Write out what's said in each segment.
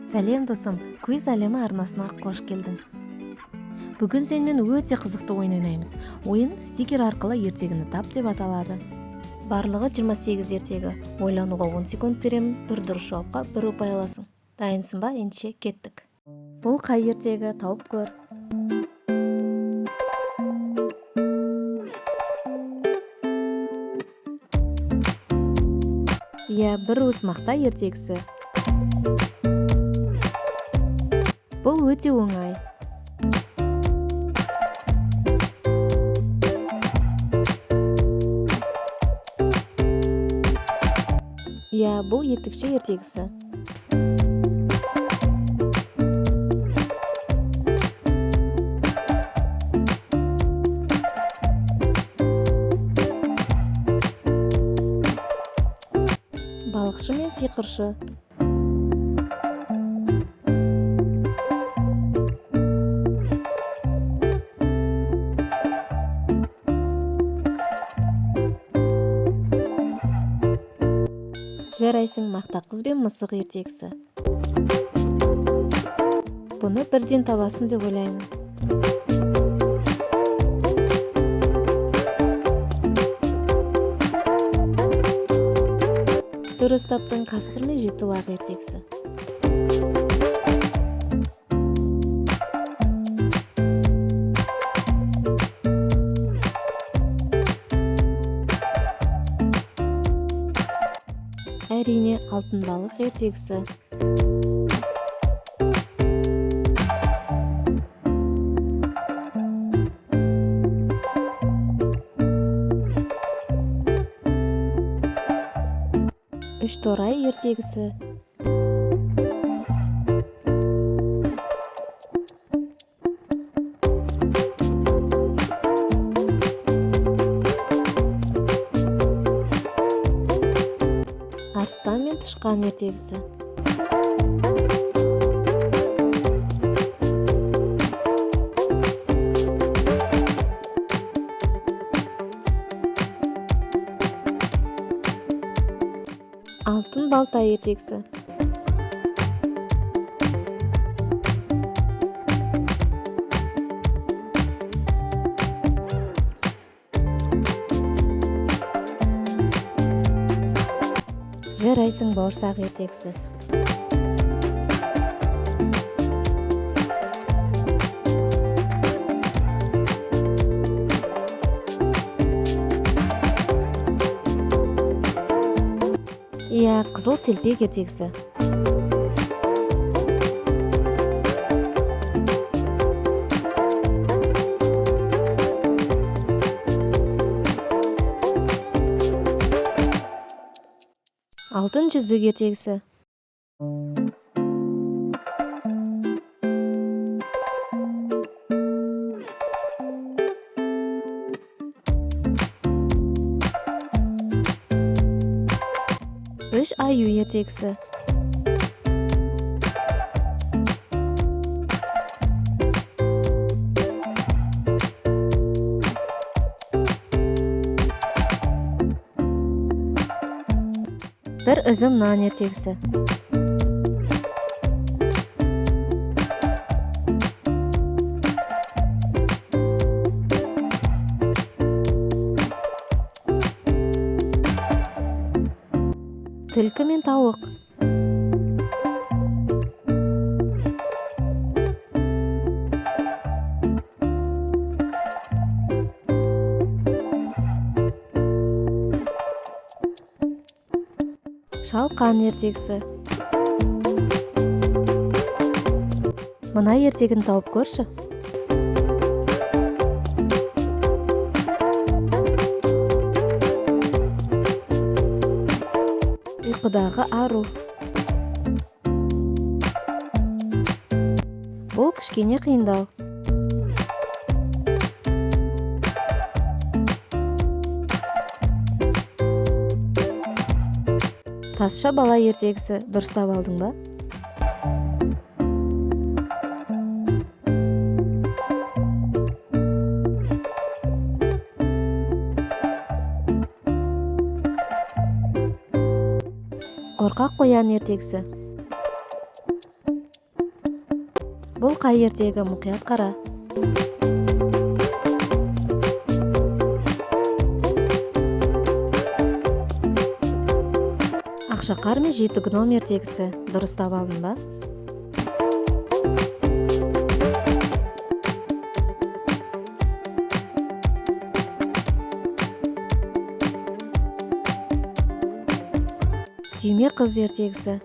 Сәлем досым, Квиз әлемі арнасына қош келдің. Бүгін сенімен өте қызықты ойын ойнаймыз. Ойын стикер арқылы ертегіні тап деп аталады. Барлығы 28 ертегі. Ойлануға 10 секунд беремін, бір дұрыс жауапқа бір ұпай аласың. Дайынсың ба? Ендеше кеттік. Бұл қай ертегі? Тауып көр. Бір уыс мақта ертегісі. Бұл өте оңай. Бұл етікші ертегісі. Балықшы мен сиқыршы. Жарайсың, мақта қыз бен мысық ертегісі. Бұны бірден табасын деп ойлаймын. Дұрыс таптың, қасқыр мен жеті лақ ертегісі. Әрине, алтын балық ертегісі. Үш торай ертегісі. Арыстан мен тышқан ертегісі. Алтын балта ертегісі. Жарайсың, бауырсақ ертегісі. Қызыл телпек ертегісі. Алтын жүзік ертегісі. Үш аю ертегісі. Бір үзім нан ертегісі. Түлкі мен тауық. Шалқан ертегісі. Мына ертегін тауып көрші. Ұйқыдағы ару. Бұл кішкене қиындау. Тазша бала ертегісі. Дұрыстап алдың ба? Қорқақ қоян ертегісі. Бул кай ертегі, мукуят кара. Акшакар мен жети гном ертегиси. Дурус таап алдым ба? Түйме кыз ертегиси.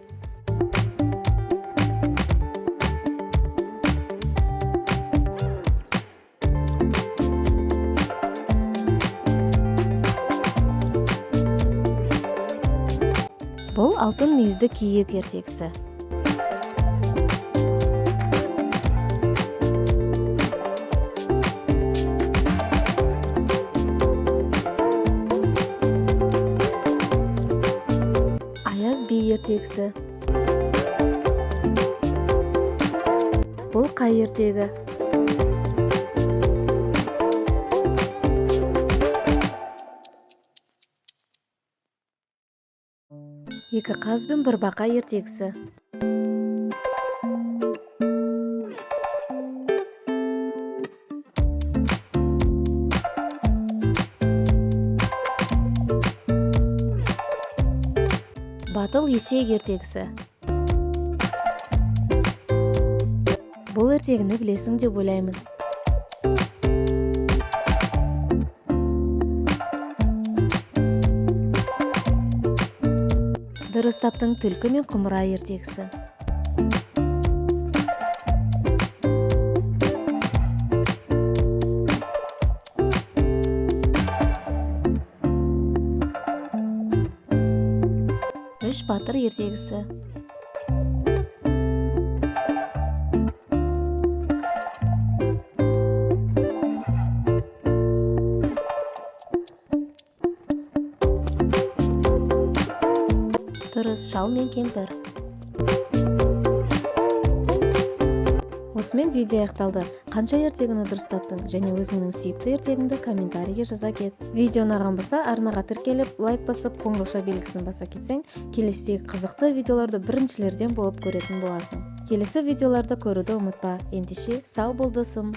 Бул алтын мүйүздүү кийик ертегиси. Аяз би ертегиси. Бул кай ертеги? Эки каз бен бир бака ертегиси. Батыл эсек ертегиси. Бул ертегини билесиң деп ойлоймун. Дурус таптың, түлкү мен кумура ертегиси. Үч батыр ертегиси. Дурус, шал мен кемпир. Осымен видео аякталды. Канча ертегини дурус таптың және өзүңнүң сүйүктүү ертегиңди комментарийге жаза кет. Видео унаган болсо арнага тиркелип, лайк басып, коңгурша белгисин баса кетсең, келесидеги кызыктуу видеолорду биринчилерден болуп көрөтүн боласың. Келесі видеоларда көрүүдү унутпа. Эндеше сау бол досум.